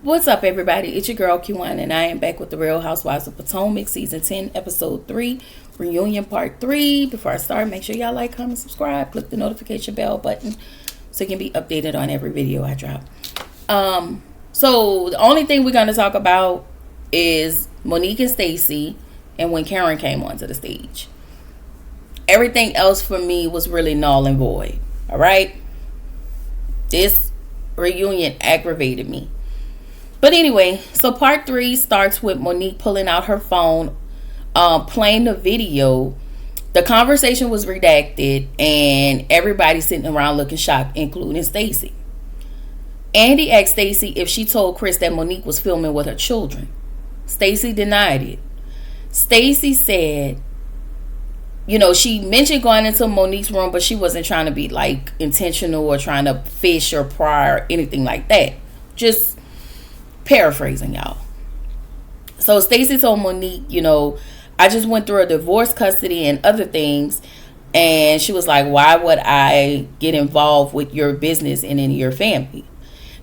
What's up, everybody? It's your girl Q1, and I am back with the Real Housewives of Potomac, Season 10, Episode 3, Reunion Part 3. Before I start, make sure y'all like, comment, subscribe, click the notification bell button so you can be updated on every video I drop. So the only thing we're going to talk about is Monique and Stacey and when Karen came onto the stage. Everything else for me was really null and void. All right? This reunion aggravated me. But anyway, so part 3 starts with Monique pulling out her phone, playing the video. The conversation was redacted, and everybody sitting around looking shocked, including Stacey. Andy asked Stacey if she told Chris that Monique was filming with her children. Stacey denied it. Stacey said, she mentioned going into Monique's room, but she wasn't trying to be like intentional or trying to fish or pry or anything like that. Just paraphrasing, y'all. So Stacey told Monique, I just went through a divorce, custody, and other things. And she was like, why would I get involved with your business and in your family?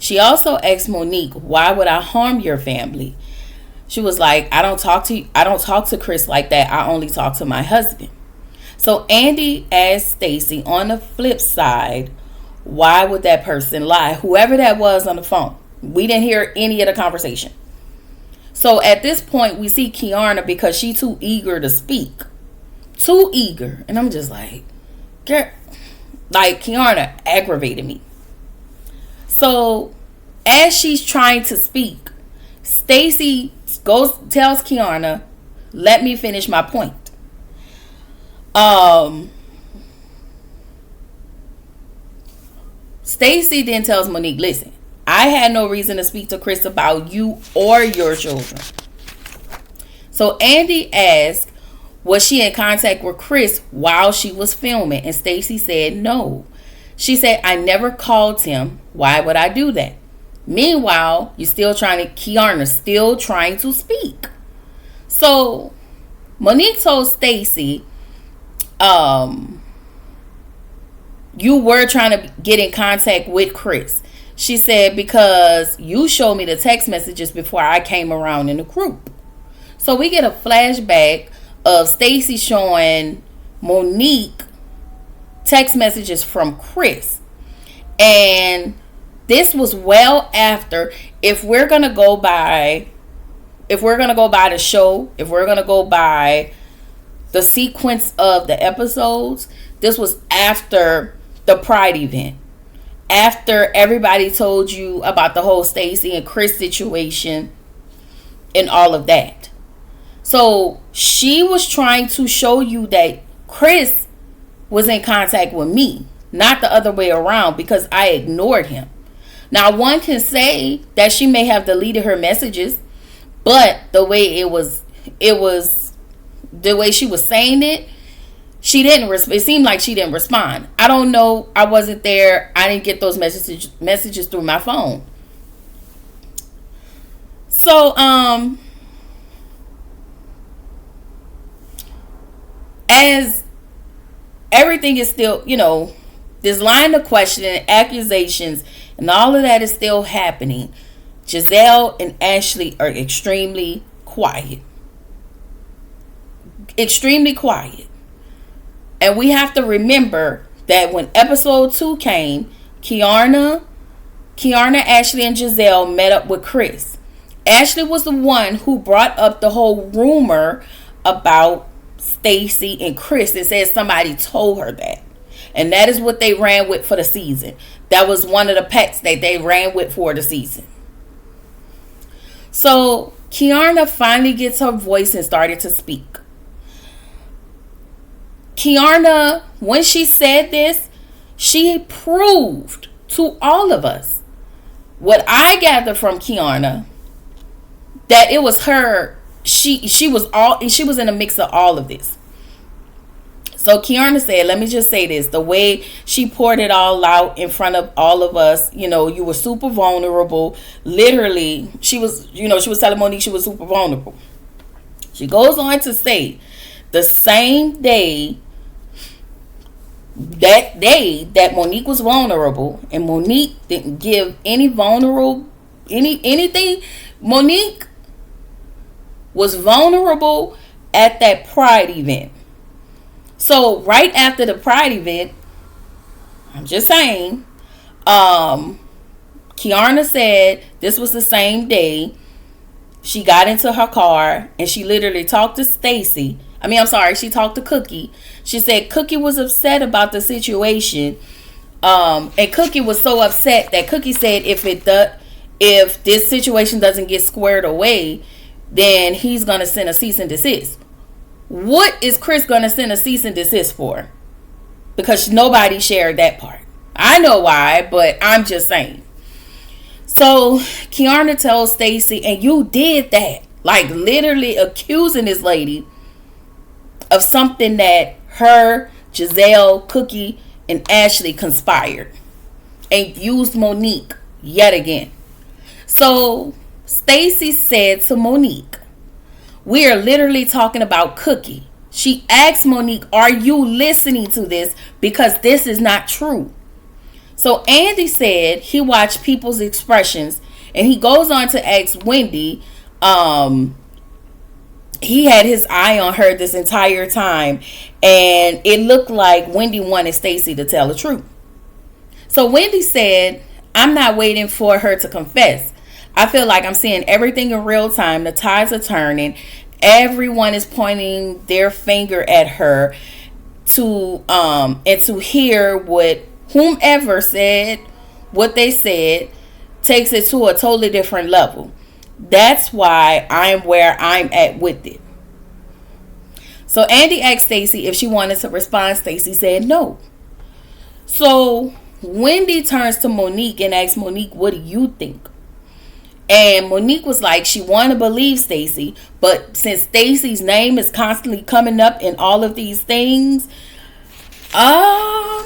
She also asked Monique, why would I harm your family? She was like, I don't talk to Chris like that. I only talk to my husband. So Andy asked Stacey, on the flip side, why would that person lie? Whoever that was on the phone. We didn't hear any of the conversation. So at this point, we see Kiana because she's too eager to speak. Too eager. And I'm just like, girl, like Kiana aggravated me. So as she's trying to speak, Stacey tells Kiana, let me finish my point. Stacey then tells Monique, listen, I had no reason to speak to Chris about you or your children. So Andy asked, was she in contact with Chris while she was filming? And Stacey said no. She said, I never called him. Why would I do that? Meanwhile, Kiana's still trying to speak. So Monique told Stacey, you were trying to get in contact with Chris. She said, because you showed me the text messages before I came around in the group. So we get a flashback of Stacey showing Monique text messages from Chris. And this was well after, if we're going to go by the show, if we're going to go by the sequence of the episodes, this was after the Pride event. After everybody told you about the whole Stacey and Chris situation and all of that. So she was trying to show you that Chris was in contact with me, not the other way around, because I ignored him. Now, one can say that she may have deleted her messages, but the way the way she was saying it, she didn't. It seemed like she didn't respond. I don't know. I wasn't there. I didn't get those messages through my phone. So, as everything is still, this line of questioning, accusations, and all of that is still happening, Giselle and Ashley are extremely quiet. Extremely quiet. And we have to remember that when episode 2 came, Kiana, Ashley, and Giselle met up with Chris. Ashley was the one who brought up the whole rumor about Stacey and Chris and said somebody told her that. And that is what they ran with for the season. That was one of the pets that they ran with for the season. So Kiana finally gets her voice and started to speak. Kiana, when she said this, she proved to all of us what I gathered from Kiana, that it was her. She was in the mix of all of this. So Kiana said, let me just say this, the way she poured it all out in front of all of us, you were super vulnerable. Literally, she was telling Monique she was super vulnerable. She goes on to say, the same day that day that Monique was vulnerable, and Monique didn't give any vulnerable anything. Monique was vulnerable at that Pride event. So right after the Pride event, I'm just saying, Kiana said this was the same day she got into her car and she literally talked to Stacy. She talked to Cookie. She said Cookie was upset about the situation. And Cookie was so upset that Cookie said if this situation doesn't get squared away, then he's going to send a cease and desist. What is Chris going to send a cease and desist for? Because nobody shared that part. I know why, but I'm just saying. So Kiana tells Stacy, and you did that. Like literally accusing this lady of something that her, Giselle, Cookie, and Ashley conspired. And used Monique yet again. So Stacy said to Monique, we are literally talking about Cookie. She asked Monique, are you listening to this? Because this is not true. So Andy said he watched people's expressions, and he goes on to ask Wendy, he had his eye on her this entire time, and it looked like Wendy wanted Stacy to tell the truth. So Wendy said, I'm not waiting for her to confess. I feel like I'm seeing everything in real time. The tides are turning. Everyone is pointing their finger at her and to hear what whomever said what they said takes it to a totally different level. That's why I'm where I'm at with it. So Andy asked Stacy if she wanted to respond. Stacy said no. So Wendy turns to Monique and asks Monique, what do you think? And Monique was like, she wanted to believe Stacy, but since Stacy's name is constantly coming up in all of these things, I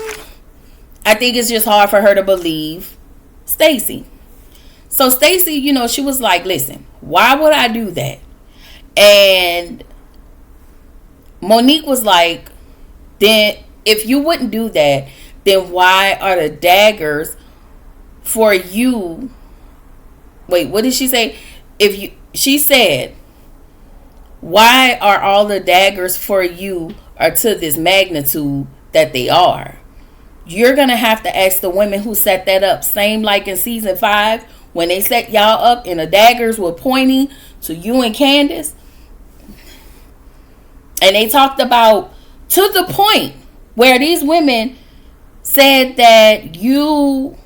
think it's just hard for her to believe Stacy. So Stacy, she was like, listen, why would I do that? And Monique was like, then if you wouldn't do that, then why are the daggers for you? Wait, what did she say? She said, why are all the daggers for you are to this magnitude that they are? You're going to have to ask the women who set that up. Same like in season 5 when they set y'all up and the daggers were pointing to you and Candace. And they talked about to the point where these women said that your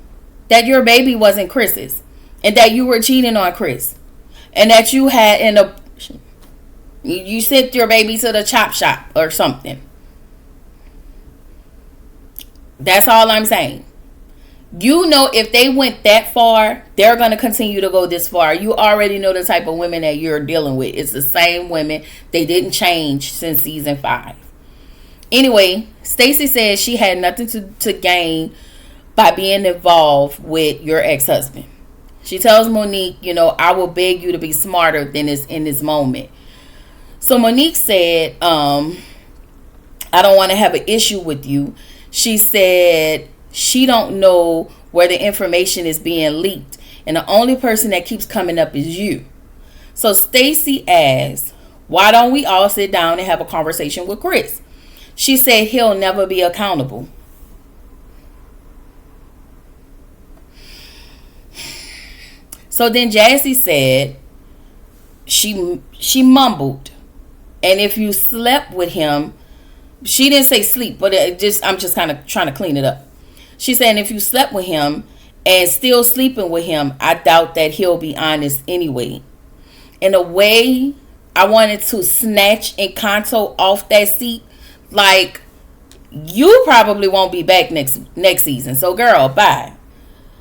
baby wasn't Chris's and that you were cheating on Chris and that you had you sent your baby to the chop shop or something. That's all I'm saying. If they went that far, they're going to continue to go this far. You already know the type of women that you're dealing with. It's the same women. They didn't change since season 5. Anyway, Stacy says she had nothing to gain by being involved with your ex-husband. She tells Monique, I will beg you to be smarter than this in this moment. So Monique said, I don't want to have an issue with you. She said she don't know where the information is being leaked. And the only person that keeps coming up is you. So Stacy asked, why don't we all sit down and have a conversation with Chris? She said he'll never be accountable. So then Jassy said she mumbled, and if you slept with him, she didn't say sleep, but I'm just kind of trying to clean it up. She said if you slept with him and still sleeping with him, I doubt that he'll be honest anyway. In a way, I wanted to snatch Encanto off that seat. Like, you probably won't be back next season. So, girl, bye.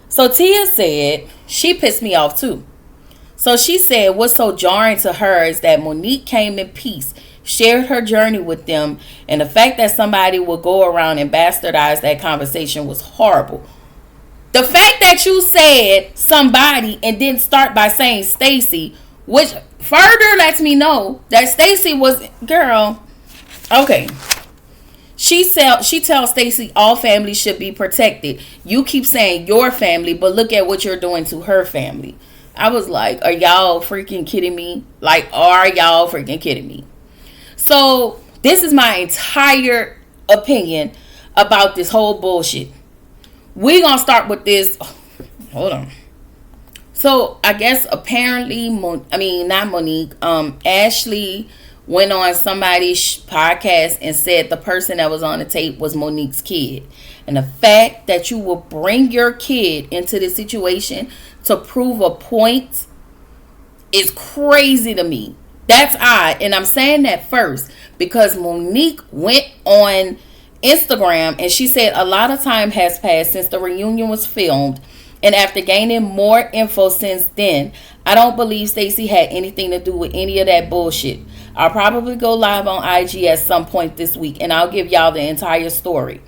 So, Tia said she pissed me off, too. So, she said what's so jarring to her is that Monique came in peace, shared her journey with them, and the fact that somebody would go around and bastardize that conversation was horrible. The fact that you said somebody and didn't start by saying Stacy, which further lets me know that Stacy was, girl, okay. She tells Stacy all families should be protected. You keep saying your family, but look at what you're doing to her family. I was like, are y'all freaking kidding me? Like, are y'all freaking kidding me? So this is my entire opinion about this whole bullshit. We're going to start with this. Hold on. So I guess apparently, not Monique, Ashley went on somebody's podcast and said the person that was on the tape was Monique's kid. And the fact that you will bring your kid into this situation to prove a point is crazy to me. That's odd. And I'm saying that first because Monique went on Instagram and she said a lot of time has passed since the reunion was filmed. And after gaining more info since then, I don't believe Stacey had anything to do with any of that bullshit. I'll probably go live on IG at some point this week and I'll give y'all the entire story.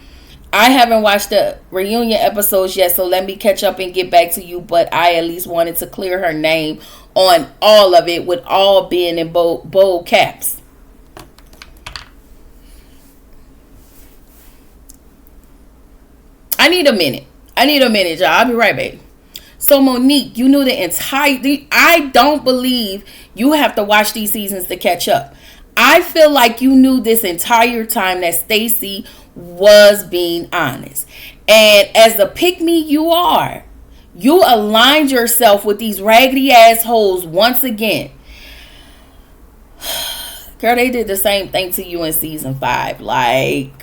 I haven't watched the reunion episodes yet, so let me catch up and get back to you. But I at least wanted to clear her name on all of it, with all being in bold caps. I need a minute, y'all. I'll be right back. So Monique, you knew the entire... I don't believe you have to watch these seasons to catch up. I feel like you knew this entire time that Stacey was being honest. And as the pick-me you are, you aligned yourself with these raggedy assholes once again. Girl, they did the same thing to you in season 5. Like,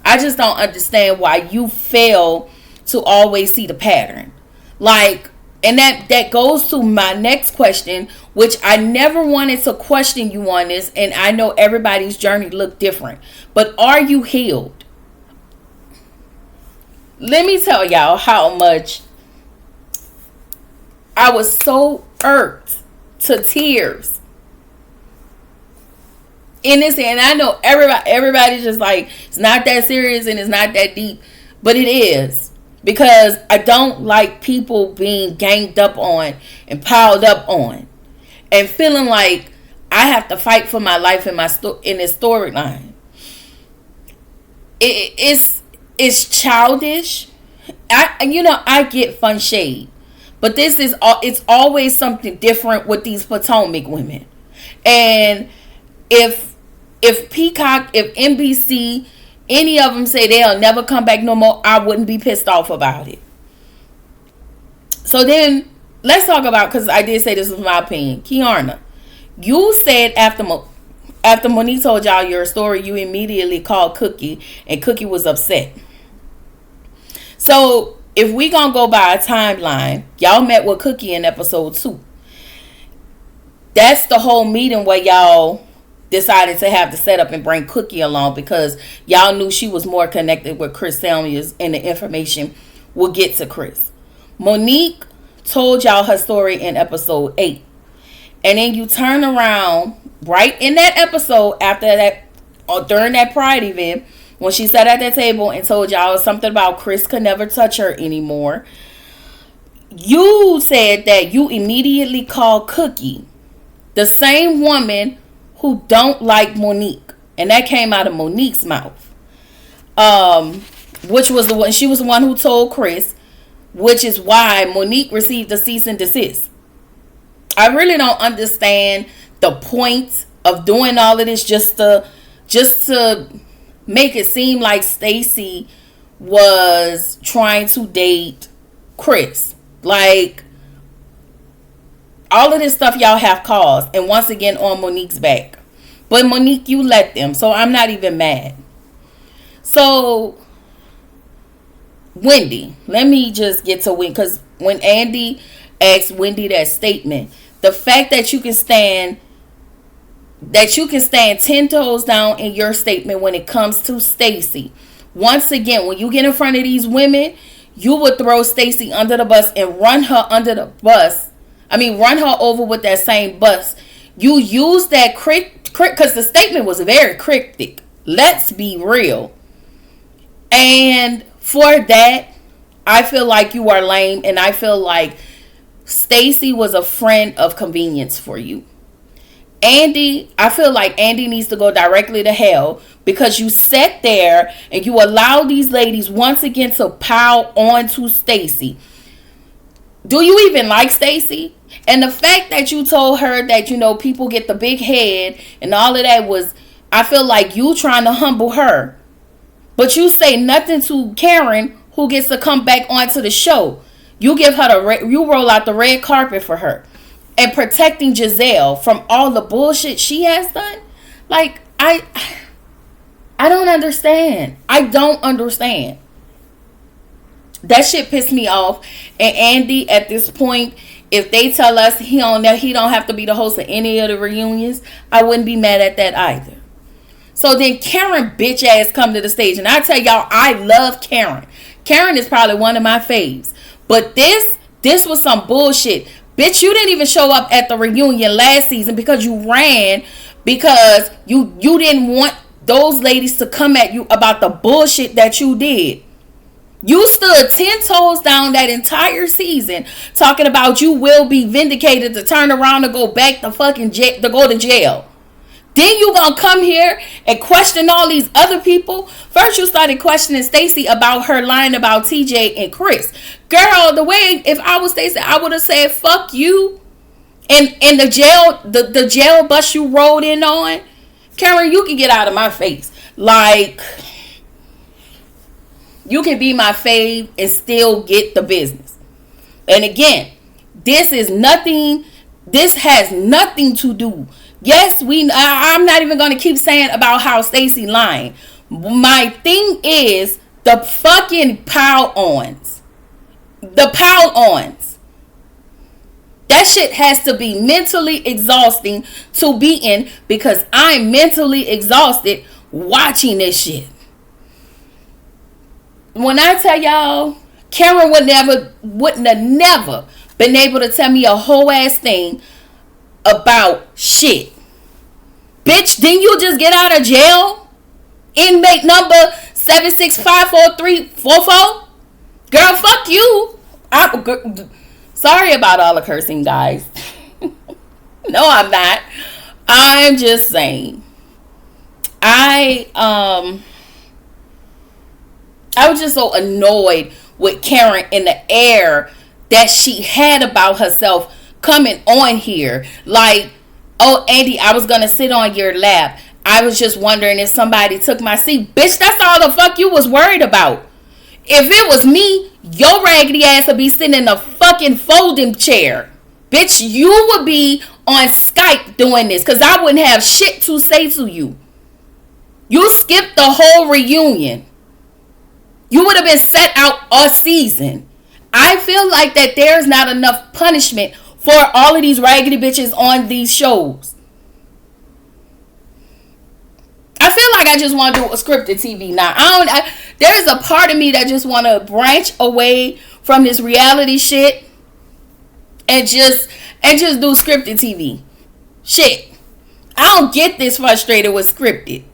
I just don't understand why you fail to always see the pattern. Like, and that goes to my next question, which I never wanted to question you on this, and I know everybody's journey looked different. But are you healed? Let me tell y'all how much I was so irked to tears in this, and I know everybody's just like, it's not that serious and it's not that deep, but it is. Because I don't like people being ganged up on and piled up on and feeling like I have to fight for my life in this storyline. It's childish. I get fun shade, but it's always something different with these Potomac women. And if Peacock, if NBC, any of them say they'll never come back no more, I wouldn't be pissed off about it. So then, let's talk about, because I did say this was my opinion. Kiana, you said after Monique told y'all your story, you immediately called Cookie, and Cookie was upset. So, if we gonna go by a timeline, y'all met with Cookie in episode 2. That's the whole meeting where y'all decided to have the setup and bring Cookie along, because y'all knew she was more connected with Chris Samuels and the information will get to Chris. Monique told y'all her story in episode 8. And then you turn around right in that episode after that, or during that Pride event, when she sat at that table and told y'all something about Chris could never touch her anymore. You said that you immediately called Cookie, the same woman who don't like Monique, and that came out of Monique's mouth, which was she was the one who told Chris, which is why Monique received a cease and desist. I really don't understand the point of doing all of this just to make it seem like Stacey was trying to date Chris. Like, all of this stuff y'all have caused, and once again on Monique's back. But Monique, you let them, so I'm not even mad. So, Wendy, let me just get to Wendy, because when Andy asked Wendy that statement, the fact that you can stand 10 toes down in your statement when it comes to Stacey. Once again, when you get in front of these women, you would throw Stacey under the bus and run her under the bus. Run her over with that same bus. You use that because the statement was very cryptic. Let's be real. And for that, I feel like you are lame, and I feel like Stacey was a friend of convenience for you. Andy, I feel like Andy needs to go directly to hell, because you sat there and you allowed these ladies once again to pile on to Stacey. Do you even like Stacey? And the fact that you told her that, people get the big head and all of that was, I feel like you trying to humble her. But you say nothing to Karen, who gets to come back onto the show. You give her you roll out the red carpet for her. And protecting Giselle from all the bullshit she has done. Like, I don't understand. I don't understand. That shit pissed me off. And Andy, at this point, if they tell us he don't have to be the host of any of the reunions, I wouldn't be mad at that either. So then Karen bitch ass come to the stage. And I tell y'all, I love Karen. Karen is probably one of my faves. But this was some bullshit. Bitch, you didn't even show up at the reunion last season because you ran, because you didn't want those ladies to come at you about the bullshit that you did. You stood 10 toes down that entire season talking about you will be vindicated to turn around and go back to fucking to go to jail. Then you gonna come here and question all these other people. First you started questioning Stacey about her lying about TJ and Chris. Girl, the way, if I was Stacey, I would have said fuck you. And the jail bus you rode in on, Karen, you can get out of my face. Like, you can be my fave and still get the business. And again, this has nothing to do. Yes, I'm not even going to keep saying about how Stacey lying. My thing is the fucking pile-ons. The pile-ons. That shit has to be mentally exhausting to be in, because I'm mentally exhausted watching this shit. When I tell y'all, Karen wouldn't have never been able to tell me a whole ass thing about shit. Bitch, didn't you just get out of jail? Inmate number 7654344? Girl, fuck you. Sorry about all the cursing, guys. No, I'm not. I'm just saying. I was just so annoyed with Karen in the air that she had about herself coming on here. Like, oh, Andy, I was going to sit on your lap. I was just wondering if somebody took my seat. Bitch, that's all the fuck you was worried about. If it was me, your raggedy ass would be sitting in a fucking folding chair. Bitch, you would be on Skype doing this, because I wouldn't have shit to say to you. You skipped the whole reunion. You would have been set out a season. I feel like that there's not enough punishment for all of these raggedy bitches on these shows. I feel like I just want to do a scripted TV now. There's a part of me that just want to branch away from this reality shit and just do scripted TV. Shit. I don't get this frustrated with scripted.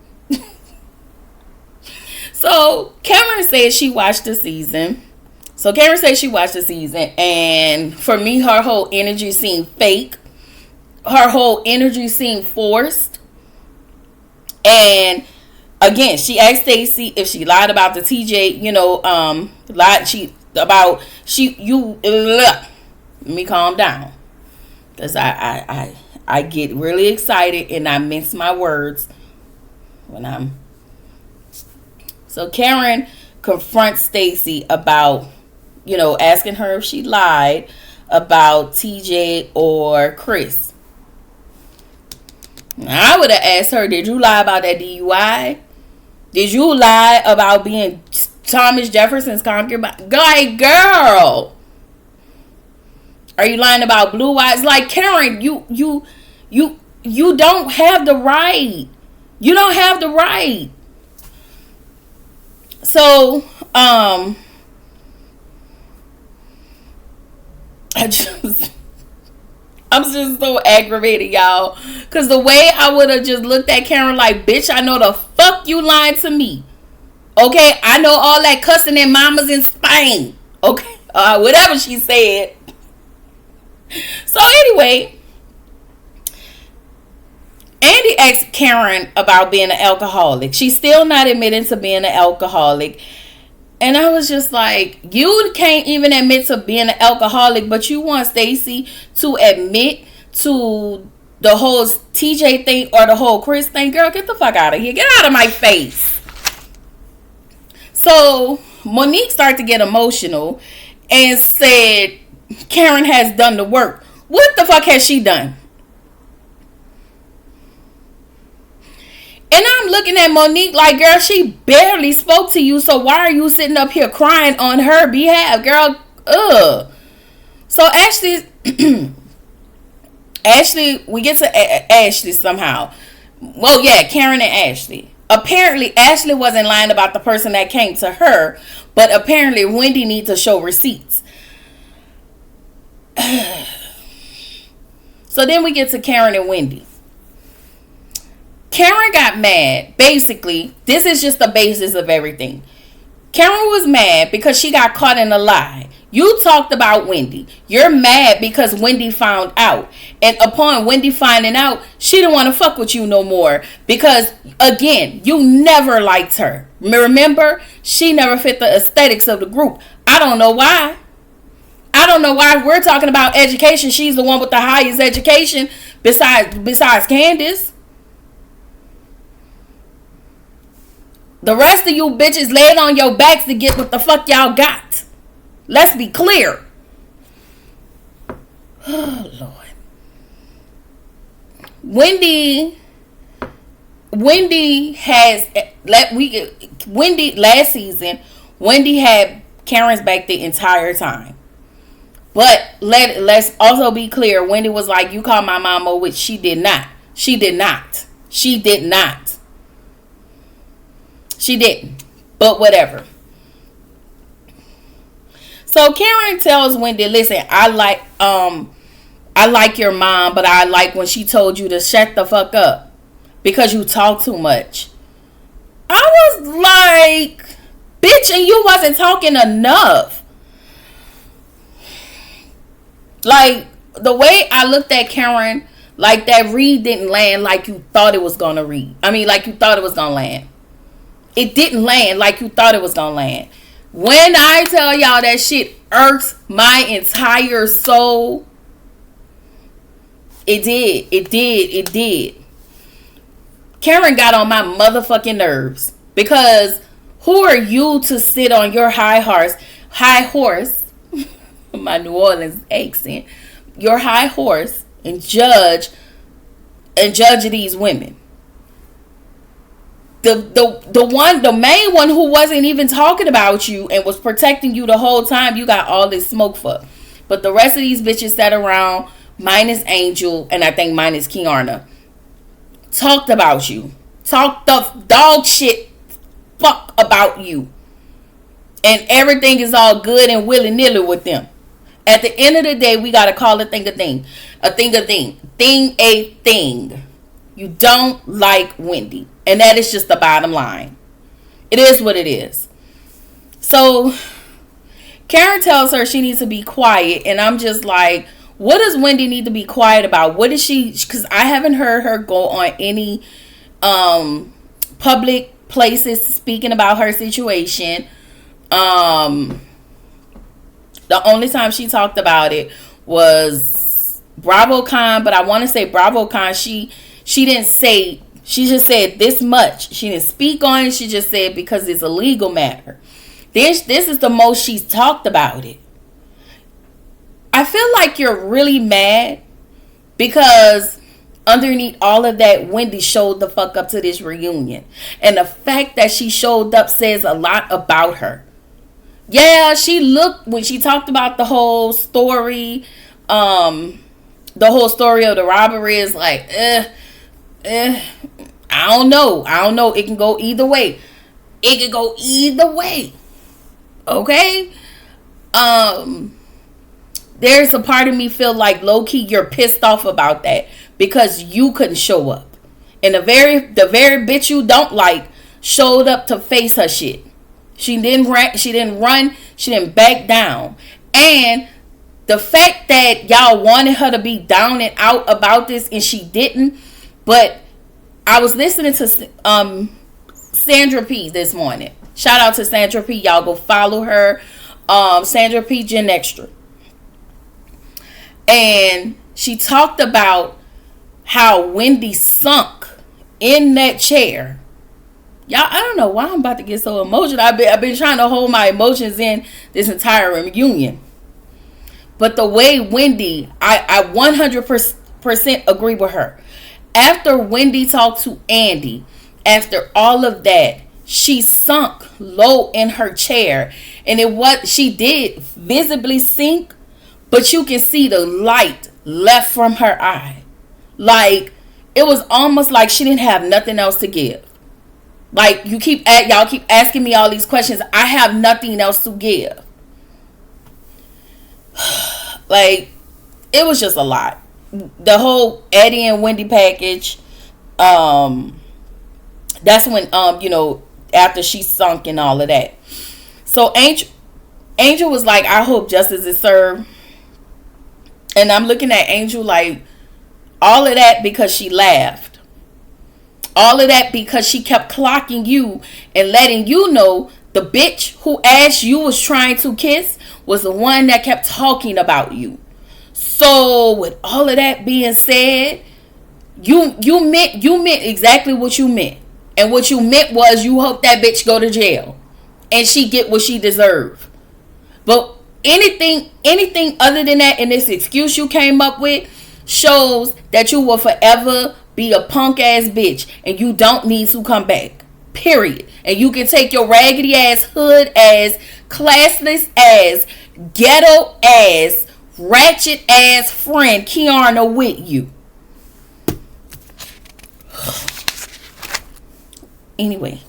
So, Karen said she watched the season. And for me, her whole energy seemed fake. Her whole energy seemed forced. And again, she asked Stacey if she lied about the TJ, let me calm down. Because I get really excited and I mince my words when I'm. So Karen confronts Stacey about, asking her if she lied about TJ or Chris. I would have asked her, did you lie about that DUI? Did you lie about being Thomas Jefferson's concubine? Girl, are you lying about blue eyes? Like, Karen, you don't have the right. You don't have the right. So, I'm just so aggravated, y'all. Because the way I would have just looked at Karen like, bitch, I know the fuck you lying to me. Okay? I know all that cussing in mamas in Spain. Okay? Whatever she said. So anyway, Andy asked Karen about being an alcoholic. She's still not admitting to being an alcoholic. And I was just like, you can't even admit to being an alcoholic, but you want Stacey to admit to the whole TJ thing or the whole Chris thing. Girl, get the fuck out of here. Get out of my face. So Monique started to get emotional and said Karen has done the work. What the fuck has she done? And I'm looking at Monique like, girl, she barely spoke to you, so why are you sitting up here crying on her behalf, girl? Ugh. So Ashley, we get to Ashley somehow. Well, yeah, Karen and Ashley. Apparently, Ashley wasn't lying about the person that came to her, but apparently Wendy needs to show receipts. So then we get to Karen and Wendy. Karen got mad. Basically, this is just the basis of everything. Karen was mad because she got caught in a lie. You talked about Wendy. You're mad because Wendy found out. And upon Wendy finding out, she didn't want to fuck with you no more. Because, again, you never liked her. Remember? She never fit the aesthetics of the group. I don't know why. I don't know why we're talking about education. She's the one with the highest education besides Candace. The rest of you bitches laid on your backs to get what the fuck y'all got. Let's be clear. Oh, Lord. Wendy last season, Wendy had Karen's back the entire time. But let's also be clear. Wendy was like, you called my mama, which she did not. She did not. She did not. She didn't. But whatever. So Karen tells Wendy, listen, I like your mom, but I like when she told you to shut the fuck up because you talk too much. I was like, bitch, and you wasn't talking enough. Like, the way I looked at Karen, like that read didn't land like you thought it was going to read. I mean, like you thought it was going to land. It didn't land like you thought it was going to land. When I tell y'all that shit irks my entire soul, it did. It did. It did. Karen got on my motherfucking nerves. Because who are you to sit on your high horse, my New Orleans accent, your high horse and judge these women? The main one who wasn't even talking about you and was protecting you the whole time, you got all this smoke for. But the rest of these bitches sat around, minus Angel and I think minus Kiana, talked about you. Talked the dog shit fuck about you. And everything is all good and willy-nilly with them. At the end of the day, we got to call a thing a thing. A thing a thing. Thing a thing. You don't like Wendy. And that is just the bottom line. It is what it is. So, Karen tells her she needs to be quiet. And I'm just like, what does Wendy need to be quiet about? What is she? Because I haven't heard her go on any public places speaking about her situation. The only time she talked about it was BravoCon. But I want to say BravoCon, she didn't say, she just said this much. She didn't speak on it. She just said because it's a legal matter. This is the most she's talked about it. I feel like you're really mad because underneath all of that, Wendy showed the fuck up to this reunion. And the fact that she showed up says a lot about her. Yeah, she looked, when she talked about the whole story, of the robbery is like, I don't know. It can go either way. Okay? There's a part of me feel like low-key you're pissed off about that because you couldn't show up. And the very bitch you don't like showed up to face her shit. She didn't run, she didn't back down. And the fact that y'all wanted her to be down and out about this and she didn't, but I was listening to Sandra P this morning. Shout out to Sandra P. Y'all go follow her. Sandra P. Gen Extra. And she talked about how Wendy sunk in that chair. Y'all, I don't know why I'm about to get so emotional. I've been trying to hold my emotions in this entire reunion. But the way Wendy, I 100% agree with her. After Wendy talked to Andy, after all of that, she sunk low in her chair. And she did visibly sink, but you can see the light left from her eye. Like, it was almost like she didn't have nothing else to give. Like, y'all keep asking me all these questions. I have nothing else to give. Like, it was just a lot. The whole Eddie and Wendy package. That's when after she sunk and all of that. So Angel was like, I hope justice is served. And I'm looking at Angel like, all of that because she laughed. All of that because she kept clocking you and letting you know the bitch who asked you was trying to kiss was the one that kept talking about you. So with all of that being said, you meant exactly what you meant. And what you meant was you hope that bitch go to jail and she get what she deserve. But anything other than that, and this excuse you came up with, shows that you will forever be a punk ass bitch and you don't need to come back. Period. And you can take your raggedy ass, hood ass, classless ass, ghetto ass, ratchet ass friend Kiana with you. Anyway.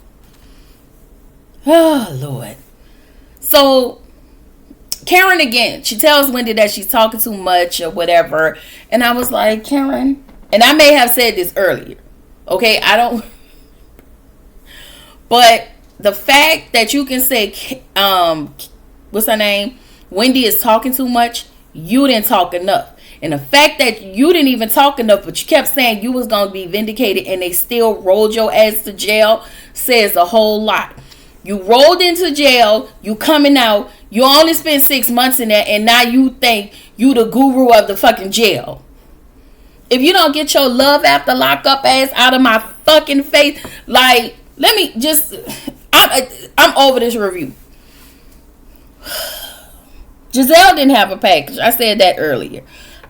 Oh Lord. So Karen again, she tells Wendy that she's talking too much or whatever. And I was like, Karen, and I may have said this earlier. Okay, I don't. But the fact that you can say, what's her name? Wendy is talking too much. You didn't talk enough. And the fact that you didn't even talk enough, but you kept saying you was going to be vindicated and they still rolled your ass to jail says a whole lot. You rolled into jail. You coming out. You only spent 6 months in there. And now you think you the guru of the fucking jail. If you don't get your love after lockup ass out of my fucking face, like, let me just, I'm over this review. Giselle didn't have a package. I said that earlier.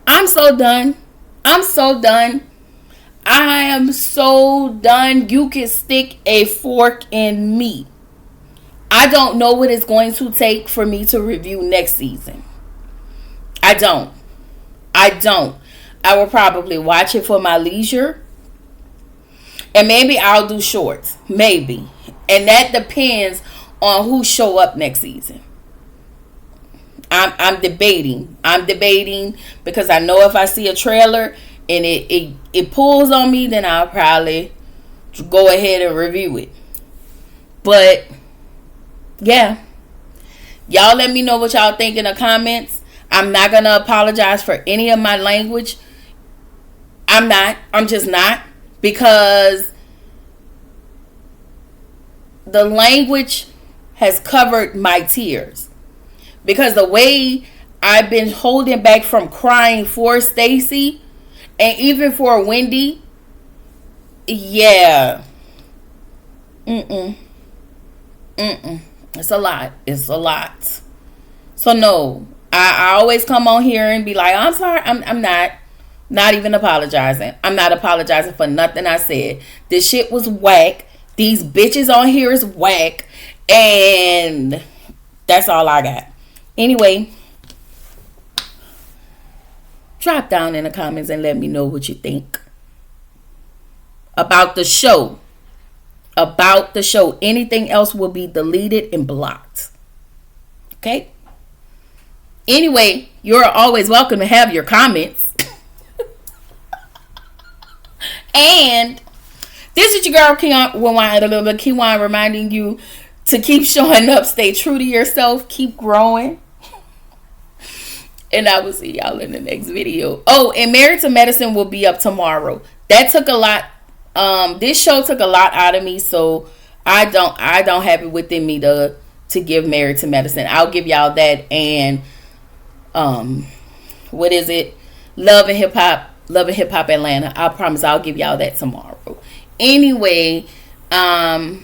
I'm so done. I am so done. You can stick a fork in me. I don't know what it's going to take for me to review next season. I don't. I will probably watch it for my leisure. And maybe I'll do shorts. Maybe. And that depends on who show up next season. I'm debating because I know if I see a trailer and it pulls on me, then I'll probably go ahead and review it. But yeah, y'all let me know what y'all think in the comments. I'm not gonna apologize for any of my language. I'm just not, because the language has covered my tears. Because the way I've been holding back from crying for Stacey and even for Wendy, yeah. It's a lot. So no, I always come on here and be like, I'm sorry. I'm not even apologizing. I'm not apologizing for nothing I said. This shit was whack. These bitches on here is whack. And that's all I got. Anyway, drop down in the comments and let me know what you think about the show. Anything else will be deleted and blocked. Okay? Anyway, you're always welcome to have your comments. And this is your girl, Kiwan, reminding you to keep showing up, stay true to yourself, keep growing. And I will see y'all in the next video. Oh, and Married to Medicine will be up tomorrow. That took a lot. This show took a lot out of me, so I don't have it within me to give Married to Medicine. I'll give y'all that, and what is it? Love and Hip Hop Atlanta. I promise I'll give y'all that tomorrow. Anyway, I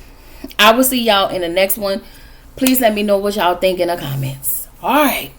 will see y'all in the next one. Please let me know what y'all think in the comments. All right.